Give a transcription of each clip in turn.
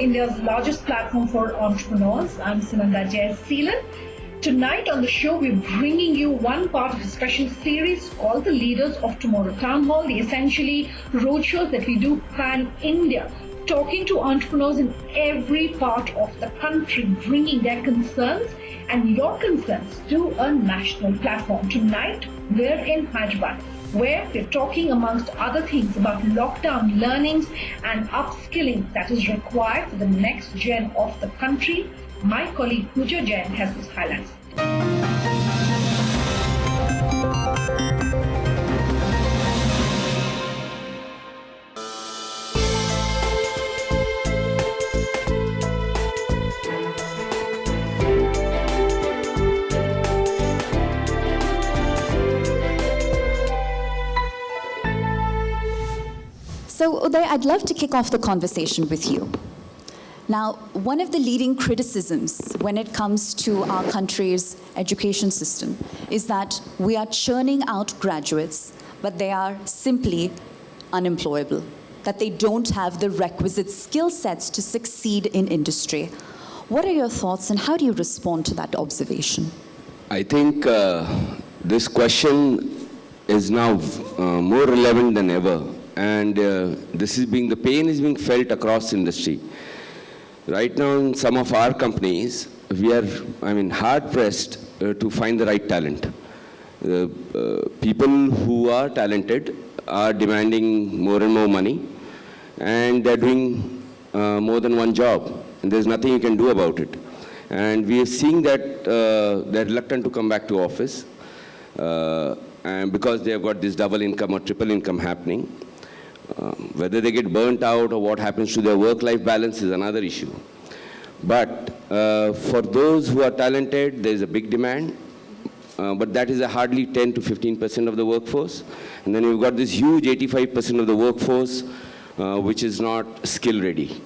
India's largest platform for entrepreneurs. I'm Sunanda Jayasheelan. Tonight on the show, we're bringing you one part of a special series called The Leaders of Tomorrow Townhall, the essentially roadshows that we do pan-India, talking to entrepreneurs in every part of the country, bringing their concerns and your concerns to a national platform. Tonight, we're in Hyderabad, where we're talking amongst other things about lockdown learnings and upskilling that is required for the next gen of the country. My colleague Pooja Jain has these highlights. So, Uday, I'd love to kick off the conversation with you. Now, one of the leading criticisms when it comes to our country's education system is that we are churning out graduates, but they are simply unemployable, that they don't have the requisite skill sets to succeed in industry. What are your thoughts and how do you respond to that observation? I think this question is now more relevant than ever. And the pain is being felt across industry. Right now, in some of our companies, we are, hard pressed to find the right talent. People who are talented are demanding more and more money, and they're doing more than one job, and there's nothing you can do about it. And we are seeing that they're reluctant to come back to office, and because they have got this double income or triple income happening. Whether they get burnt out or what happens to their work-life balance is another issue. But for those who are talented, there is a big demand, but that is a hardly 10 to 15% of the workforce. And then you've got this huge 85% of the workforce which is not skill-ready.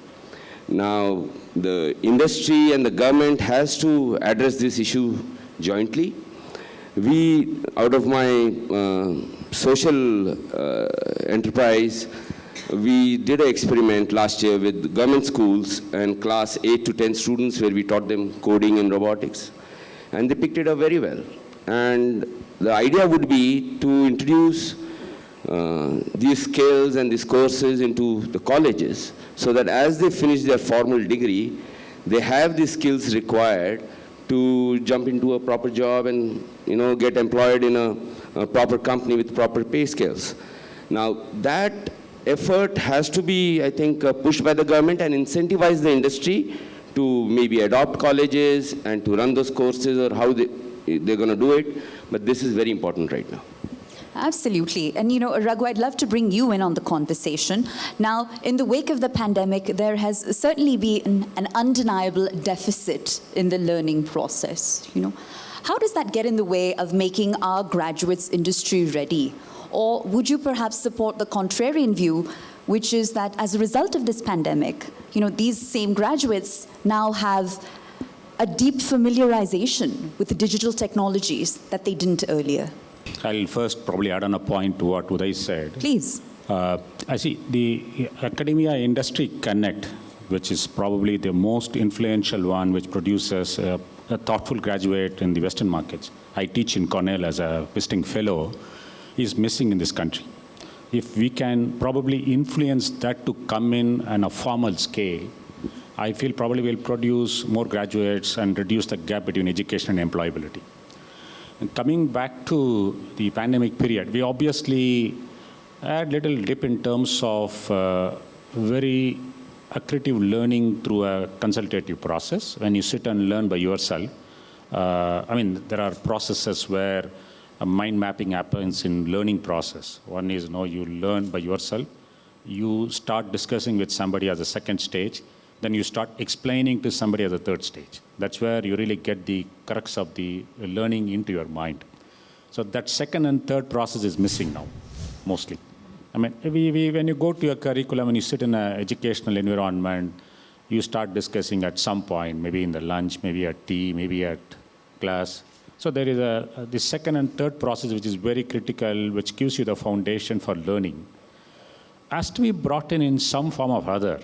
Now, the industry and the government has to address this issue jointly. We, out of my social enterprise, we did an experiment last year with government schools and class 8 to 10 students where we taught them coding and robotics. And they picked it up very well. And the idea would be to introduce these skills and these courses into the colleges so that as they finish their formal degree, they have the skills required to jump into a proper job and get employed in a proper company with proper pay scales. Now, that effort has to be, I think, pushed by the government and incentivize the industry to maybe adopt colleges and to run those courses or how they're going to do it. But this is very important right now. Absolutely. And, Raghu, I'd love to bring you in on the conversation. Now, in the wake of the pandemic, there has certainly been an undeniable deficit in the learning process, How does that get in the way of making our graduates industry ready? Or would you perhaps support the contrarian view, which is that as a result of this pandemic, these same graduates now have a deep familiarization with the digital technologies that they didn't earlier? I'll first probably add on a point to what Uday said. Please. I see the Academia Industry Connect, which is probably the most influential one, which produces a thoughtful graduate in the Western markets. I teach in Cornell as a visiting fellow, is missing in this country. If we can probably influence that to come in on a formal scale, I feel probably we'll produce more graduates and reduce the gap between education and employability. And coming back to the pandemic period, we obviously had little dip in terms of very accretive learning through a consultative process. When you sit and learn by yourself, there are processes where a mind mapping happens in learning process. One is, you learn by yourself. You start discussing with somebody as a second stage. Then you start explaining to somebody as a third stage. That's where you really get the crux of the learning into your mind. So that second and third process is missing now, mostly. When you go to a curriculum and you sit in an educational environment, you start discussing at some point, maybe in the lunch, maybe at tea, maybe at class. So there is the second and third process, which is very critical, which gives you the foundation for learning, has to be brought in some form or other.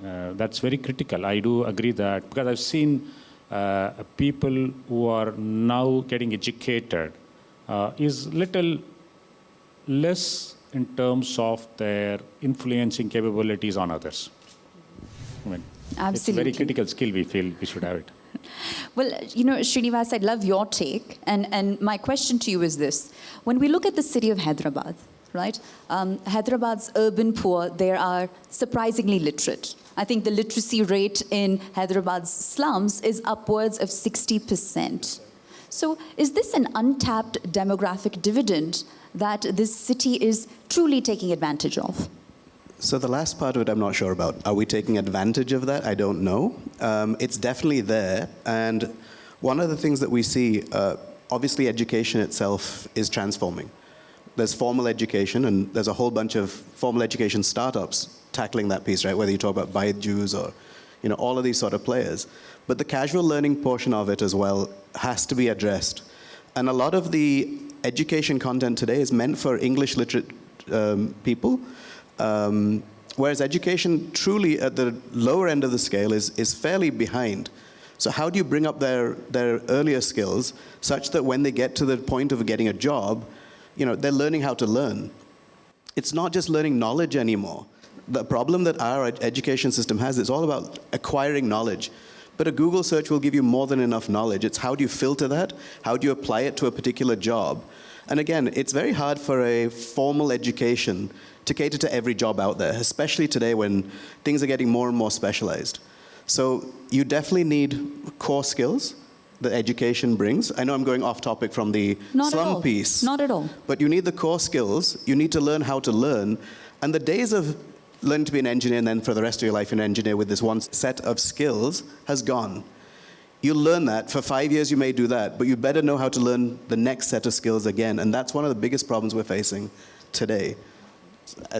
That's very critical. I do agree that, because I've seen people who are now getting educated is little less in terms of their influencing capabilities on others. I mean, Absolutely. it's a very critical skill. We feel we should have it. Well, Srinivas, I'd love your take. And my question to you is this. When we look at the city of Hyderabad, right? Hyderabad's urban poor, they are surprisingly literate. I think the literacy rate in Hyderabad's slums is upwards of 60%. So is this an untapped demographic dividend that this city is truly taking advantage of? So the last part of it, I'm not sure about. Are we taking advantage of that? I don't know. It's definitely there. And one of the things that we see, obviously education itself is transforming. There's formal education, and there's a whole bunch of formal education startups tackling that piece, right? Whether you talk about Byju's or, all of these sort of players. But the casual learning portion of it as well has to be addressed. And a lot of the education content today is meant for English literate people. Whereas education truly at the lower end of the scale is fairly behind. So how do you bring up their earlier skills such that when they get to the point of getting a job, they're learning how to learn? It's not just learning knowledge anymore. The problem that our education system has is all about acquiring knowledge. But a Google search will give you more than enough knowledge. It's how do you filter that? How do you apply it to a particular job? And again, it's very hard for a formal education to cater to every job out there, especially today when things are getting more and more specialized. So you definitely need core skills that education brings. I know I'm going off topic from the slum piece. Not at all. But you need the core skills. You need to learn how to learn. And the days of learning to be an engineer and then for the rest of your life an engineer with this one set of skills has gone. You learn that. For 5 years you may do that, but you better know how to learn the next set of skills again. And that's one of the biggest problems we're facing today.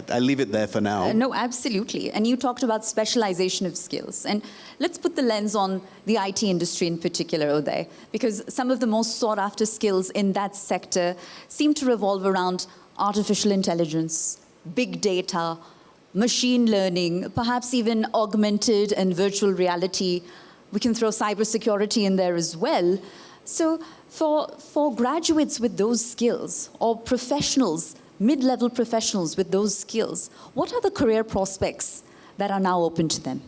I leave it there for now. No, absolutely. And you talked about specialization of skills. And let's put the lens on the IT industry in particular, Uday, because some of the most sought after skills in that sector seem to revolve around artificial intelligence, big data, machine learning, perhaps even augmented and virtual reality. We can throw cybersecurity in there as well. So for graduates with those skills, or professionals, mid-level professionals with those skills, what are the career prospects that are now open to them?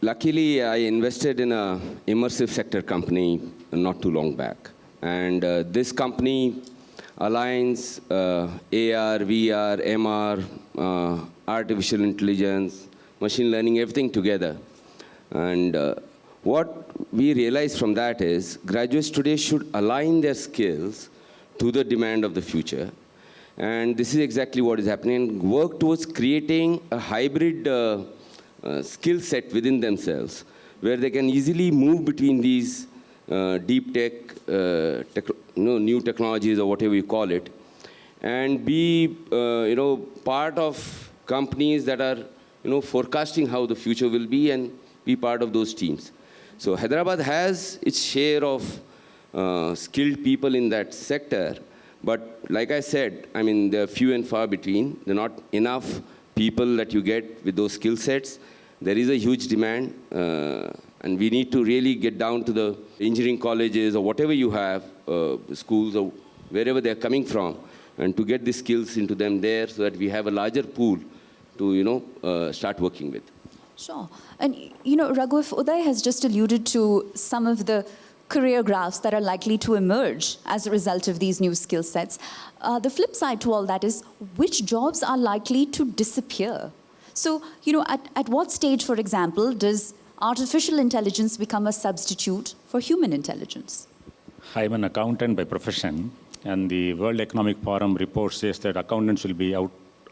Luckily, I invested in an immersive sector company not too long back. And this company aligns AR, VR, MR, artificial intelligence, machine learning, everything together. And what we realized from that is graduates today should align their skills to the demand of the future. And this is exactly what is happening. Work towards creating a hybrid skill set within themselves, where they can easily move between these deep tech, new technologies or whatever you call it, and be, part of companies that are, forecasting how the future will be and be part of those teams. So Hyderabad has its share of skilled people in that sector. But like I said, they're few and far between. There are not enough people that you get with those skill sets. There is a huge demand, and we need to really get down to the engineering colleges or whatever you have, schools or wherever they're coming from, and to get the skills into them there so that we have a larger pool to, start working with. Sure. And, Raghu, if Uday has just alluded to some of the career graphs that are likely to emerge as a result of these new skill sets. The flip side to all that is which jobs are likely to disappear? So, at what stage, for example, does artificial intelligence become a substitute for human intelligence? I'm an accountant by profession, and the World Economic Forum report says that accountants will be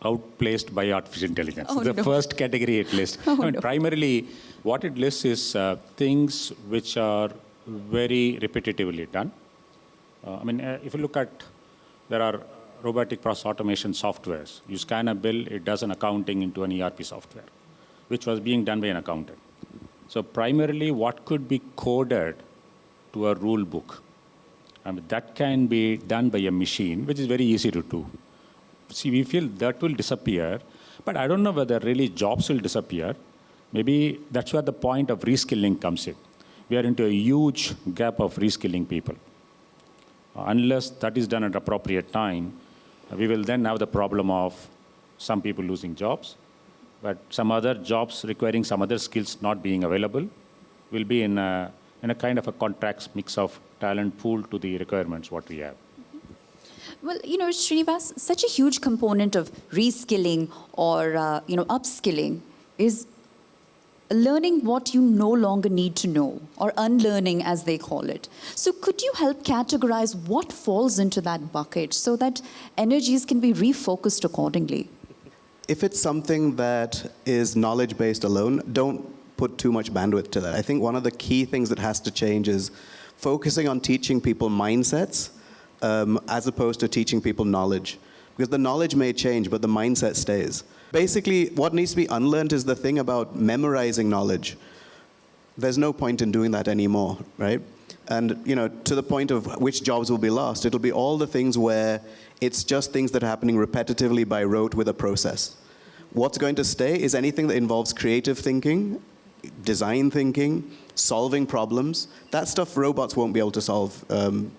outplaced by artificial intelligence. Oh, the no. first category it lists. No. Primarily, what it lists is things which are very repetitively done. If you look at, there are robotic process automation softwares. You scan a bill, it does an accounting into an ERP software, which was being done by an accountant. So primarily, what could be coded to a rule book? That can be done by a machine, which is very easy to do. See, we feel that will disappear, but I don't know whether really jobs will disappear. Maybe that's where the point of reskilling comes in. We are into a huge gap of reskilling people. Unless that is done at appropriate time, we will then have the problem of some people losing jobs, but some other jobs requiring some other skills not being available will be in a kind of a contract mix of talent pool to the requirements what we have. Well, Srinivas, such a huge component of reskilling or, upskilling is learning what you no longer need to know, or unlearning as they call it. So could you help categorize what falls into that bucket so that energies can be refocused accordingly? If it's something that is knowledge-based alone, don't put too much bandwidth to that. I think one of the key things that has to change is focusing on teaching people mindsets as opposed to teaching people knowledge. Because the knowledge may change, but the mindset stays. Basically, what needs to be unlearned is the thing about memorizing knowledge. There's no point in doing that anymore, right? And, to the point of which jobs will be lost, it'll be all the things where it's just things that are happening repetitively by rote with a process. What's going to stay is anything that involves creative thinking, design thinking, solving problems. That stuff robots won't be able to solve,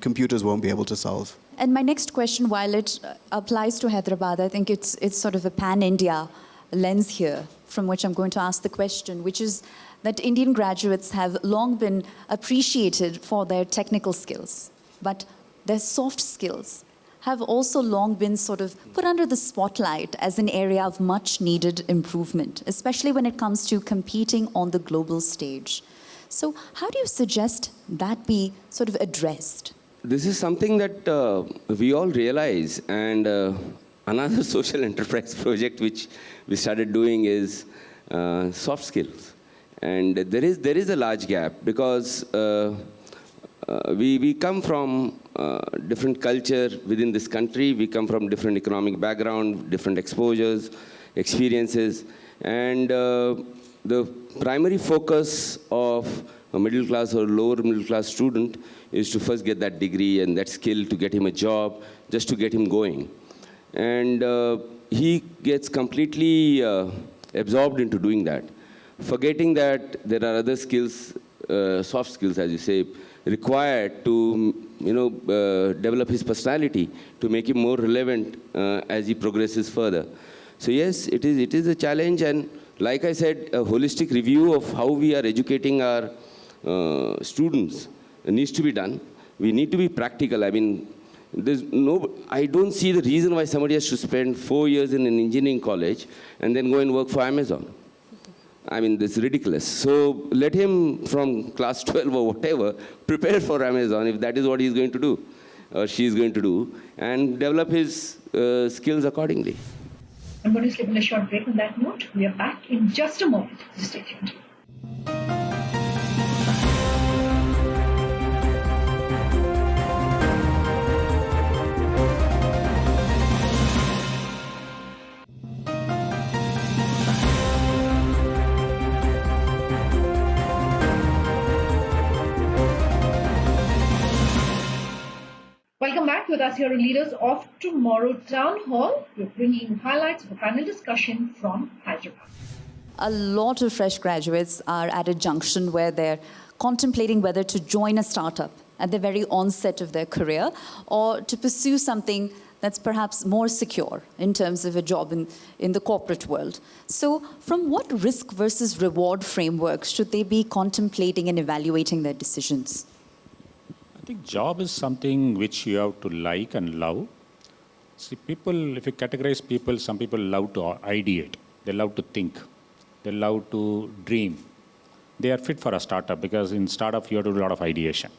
computers won't be able to solve. And my next question, while it applies to Hyderabad, I think it's sort of a pan-India lens here from which I'm going to ask the question, which is that Indian graduates have long been appreciated for their technical skills, but their soft skills have also long been sort of put under the spotlight as an area of much needed improvement, especially when it comes to competing on the global stage. So how do you suggest that be sort of addressed? This is something that we all realize, and another social enterprise project which we started doing is soft skills. And there is a large gap because we come from different culture within this country. We come from different economic background, different exposures, experiences, and the primary focus of a middle class or lower middle class student is to first get that degree and that skill to get him a job, just to get him going. And he gets completely absorbed into doing that, forgetting that there are other skills, soft skills, as you say, required to develop his personality, to make him more relevant as he progresses further. So yes, it is a challenge, and like I said, a holistic review of how we are educating our students needs to be done. We need to be practical. I mean, I don't see the reason why somebody has to spend 4 years in an engineering college and then go and work for Amazon. I mean, this is ridiculous. So let him, from class 12 or whatever, prepare for Amazon if that is what he's going to do, or she is going to do, and develop his skills accordingly. I'm going to slip in a short break on that note. We are back in just a moment. Stay tuned. Welcome back. With us here are leaders of Tomorrow Town Hall. We're bringing highlights of a panel discussion from Hyderabad. A lot of fresh graduates are at a junction where they're contemplating whether to join a startup at the very onset of their career or to pursue something that's perhaps more secure in terms of a job in the corporate world. So from what risk versus reward frameworks should they be contemplating and evaluating their decisions? I think job is something which you have to like and love. See, people, if you categorize people, some people love to ideate. They love to think. They love to dream. They are fit for a startup because in startup you have to do a lot of ideation.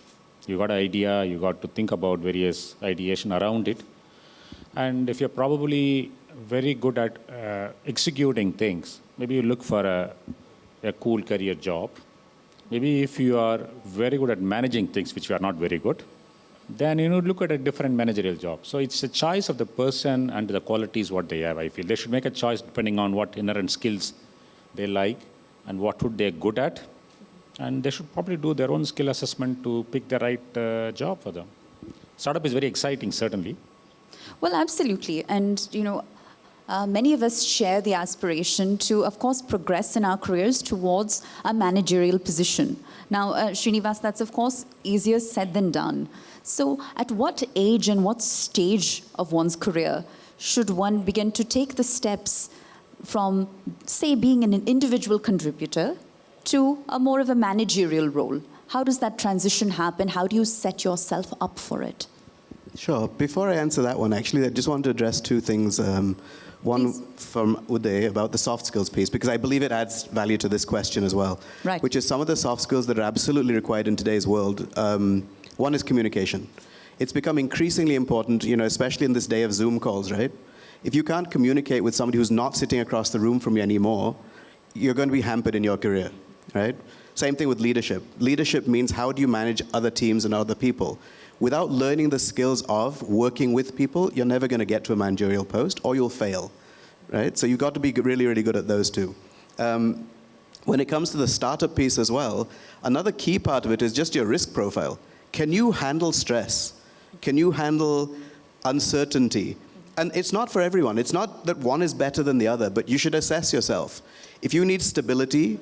You got an idea, you got to think about various ideation around it. And if you're probably very good at executing things, maybe you look for a cool career job. Maybe if you are very good at managing things, which you are not very good, then you look at a different managerial job. So it's a choice of the person and the qualities what they have, I feel. They should make a choice depending on what inherent skills they like and what would they're good at. And they should probably do their own skill assessment to pick the right job for them. Startup is very exciting, certainly. Well, absolutely. And, Many of us share the aspiration to, of course, progress in our careers towards a managerial position. Now, Srinivas, that's, of course, easier said than done. So at what age and what stage of one's career should one begin to take the steps from, say, being an individual contributor to a more of a managerial role? How does that transition happen? How do you set yourself up for it? Sure. Before I answer that one, actually, I just want to address two things. One Please. from Uday about the soft skills piece, because I believe it adds value to this question as well. Right. Which is some of the soft skills that are absolutely required in today's world. One is communication. It's become increasingly important, especially in this day of Zoom calls, right? If you can't communicate with somebody who's not sitting across the room from you anymore, you're going to be hampered in your career, right? Same thing with leadership. Leadership means how do you manage other teams and other people? Without learning the skills of working with people, you're never going to get to a managerial post, or you'll fail, right? So you've got to be really, really good at those two. When it comes to the startup piece as well, another key part of it is just your risk profile. Can you handle stress? Can you handle uncertainty? And it's not for everyone. It's not that one is better than the other, but you should assess yourself. If you need stability,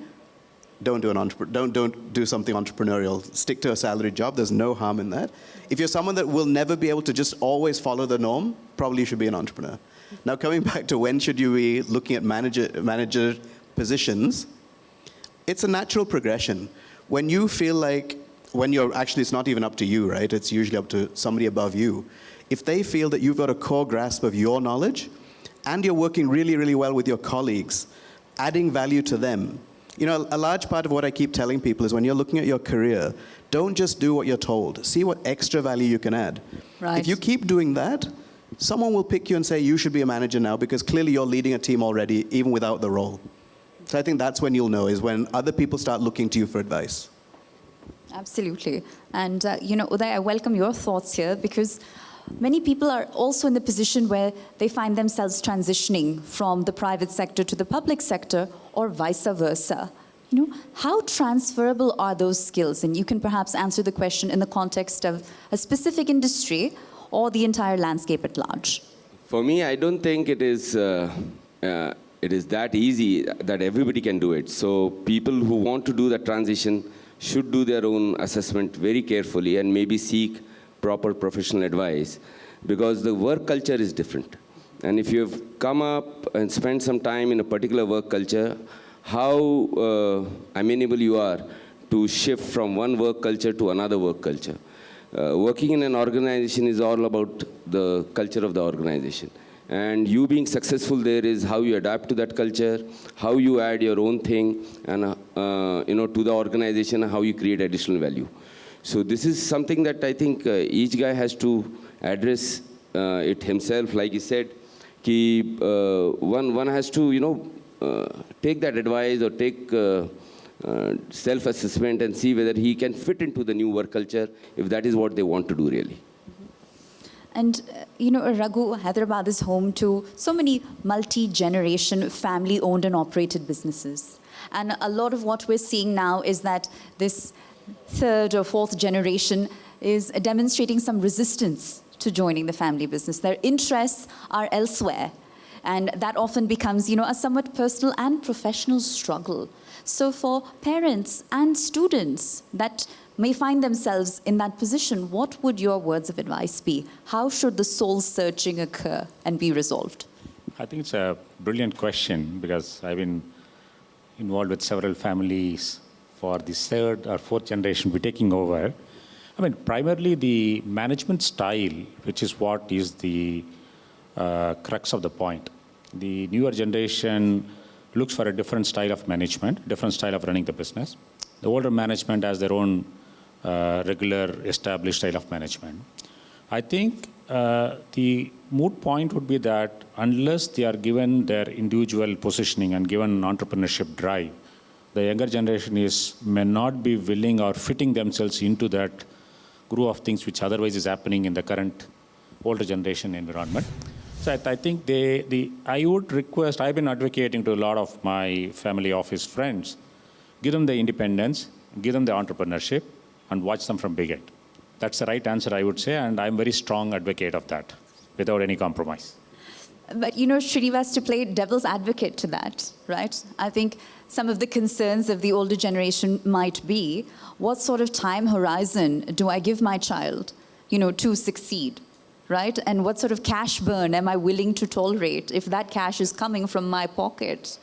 don't do something entrepreneurial. Stick to a salaried job. There's no harm in that. If you're someone that will never be able to just always follow the norm, probably you should be an entrepreneur. Now, coming back to when should you be looking at manager positions, it's a natural progression. When you feel like, it's not even up to you, right? It's usually up to somebody above you. If they feel that you've got a core grasp of your knowledge and you're working really, really well with your colleagues, adding value to them. A large part of what I keep telling people is when you're looking at your career, don't just do what you're told. See what extra value you can add. Right. If you keep doing that, someone will pick you and say, you should be a manager now because clearly you're leading a team already, even without the role. So I think that's when you'll know, is when other people start looking to you for advice. Absolutely. And, Uday, I welcome your thoughts here because many people are also in the position where they find themselves transitioning from the private sector to the public sector or vice versa. How transferable are those skills? And you can perhaps answer the question in the context of a specific industry or the entire landscape at large. For me, I don't think it is that easy that everybody can do it. So people who want to do the transition should do their own assessment very carefully and maybe seek proper professional advice, because the work culture is different. And if you've come up and spent some time in a particular work culture, how amenable you are to shift from one work culture to another work culture. Working in an organization is all about the culture of the organization. And you being successful there is how you adapt to that culture, how you add your own thing, and to the organization, how you create additional value. So this is something that I think each guy has to address it himself. Like you said, one has to take that advice or take self-assessment and see whether he can fit into the new work culture, if that is what they want to do really. And, Raghu, Hyderabad is home to so many multi-generation, family-owned and operated businesses. And a lot of what we're seeing now is that this third or fourth generation is demonstrating some resistance to joining the family business. Their interests are elsewhere. And that often becomes, a somewhat personal and professional struggle. So for parents and students that may find themselves in that position, what would your words of advice be? How should the soul searching occur and be resolved? I think it's a brilliant question because I've been involved with several families for the third or fourth generation be taking over. Primarily the management style, which is what is the crux of the point. The newer generation looks for a different style of management, different style of running the business. The older management has their own regular established style of management. I think the moot point would be that unless they are given their individual positioning and given entrepreneurship drive, the younger generation may not be willing or fitting themselves into that groove of things which otherwise is happening in the current older generation environment. So I think I would request, I've been advocating to a lot of my family office friends, give them the independence, give them the entrepreneurship, and watch them from beginning. That's the right answer, I would say, and I'm a very strong advocate of that, without any compromise. But, Srinivas, to play devil's advocate to that, right? I think some of the concerns of the older generation might be, what sort of time horizon do I give my child, to succeed, right? And what sort of cash burn am I willing to tolerate if that cash is coming from my pocket?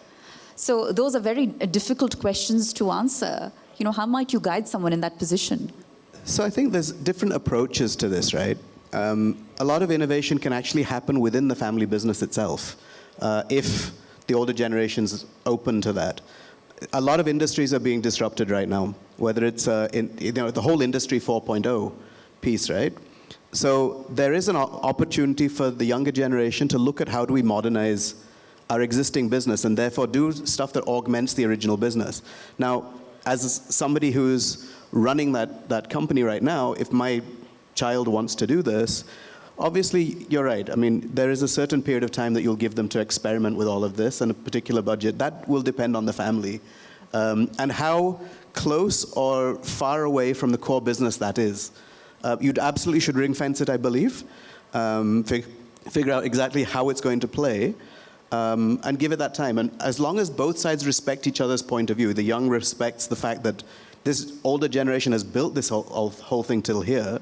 So those are very difficult questions to answer. How might you guide someone in that position? So I think there's different approaches to this, right? A lot of innovation can actually happen within the family business itself, if the older generation's open to that. A lot of industries are being disrupted right now, whether it's the whole industry 4.0 piece, right? So there is an opportunity for the younger generation to look at how do we modernize our existing business and therefore do stuff that augments the original business. Now, as somebody who's running that company right now, if my child wants to do this, obviously, you're right. I mean, there is a certain period of time that you'll give them to experiment with all of this and a particular budget. That will depend on the family and how close or far away from the core business that is. You absolutely should ring fence it, I believe, figure out exactly how it's going to play, and give it that time. And as long as both sides respect each other's point of view, the young respects the fact that this older generation has built this whole thing till here,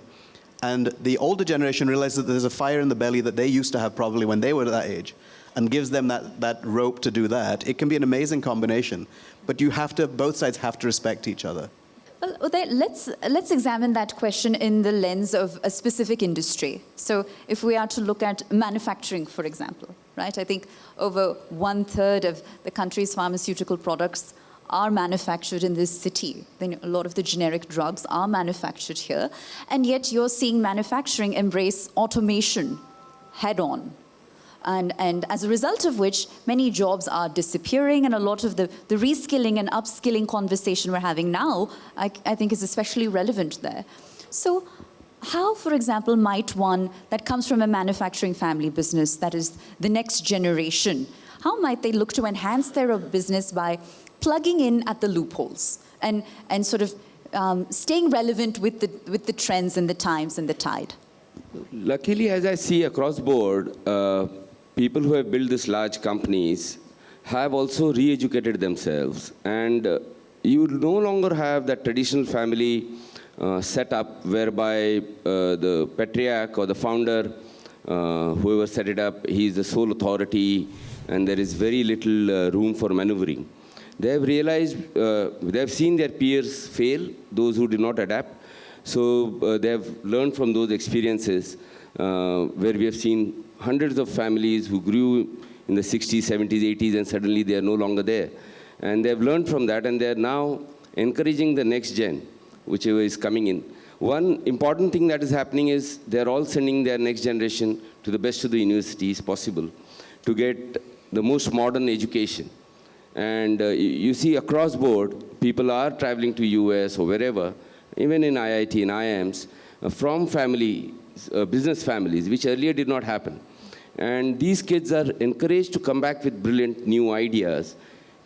and the older generation realizes that there's a fire in the belly that they used to have probably when they were that age, and gives them that rope to do that. It can be an amazing combination, but both sides have to respect each other. Well, Uday, let's examine that question in the lens of a specific industry. So if we are to look at manufacturing, for example, right? I think over 1/3 of the country's pharmaceutical products are manufactured in this city. Then a lot of the generic drugs are manufactured here. And yet you're seeing manufacturing embrace automation head on. And as a result of which, many jobs are disappearing, and a lot of the reskilling and upskilling conversation we're having now, I think is especially relevant there. So how, for example, might one that comes from a manufacturing family business, that is the next generation, how might they look to enhance their business by plugging in at the loopholes and sort of staying relevant with the trends and the times and the tide? Luckily, as I see across board, people who have built these large companies have also re-educated themselves. And you no longer have that traditional family setup whereby the patriarch or the founder, whoever set it up, he's the sole authority, and there is very little room for maneuvering. They have realized, they have seen their peers fail, those who did not adapt. So they have learned from those experiences where we have seen hundreds of families who grew in the 60s, 70s, 80s, and suddenly they are no longer there. And they have learned from that, and they are now encouraging the next gen, whichever is coming in. One important thing that is happening is they are all sending their next generation to the best of the universities possible to get the most modern education. And you see across board, people are traveling to US or wherever, even in IIT and IIMs, from business families, which earlier did not happen. And these kids are encouraged to come back with brilliant new ideas,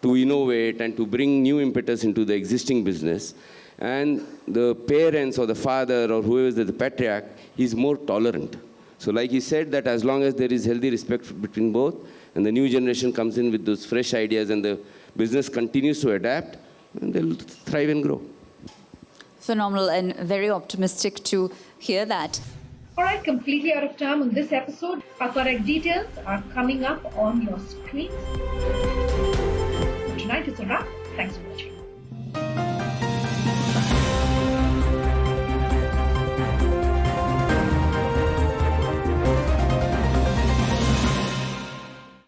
to innovate and to bring new impetus into the existing business. And the parents or the father or whoever is the patriarch is more tolerant. So like he said, that as long as there is healthy respect between both, and the new generation comes in with those fresh ideas and the business continues to adapt, and they'll thrive and grow. Phenomenal, and very optimistic to hear that. All right, completely out of time on this episode. Our correct details are coming up on your screens. For tonight, it's a wrap. Thanks for watching.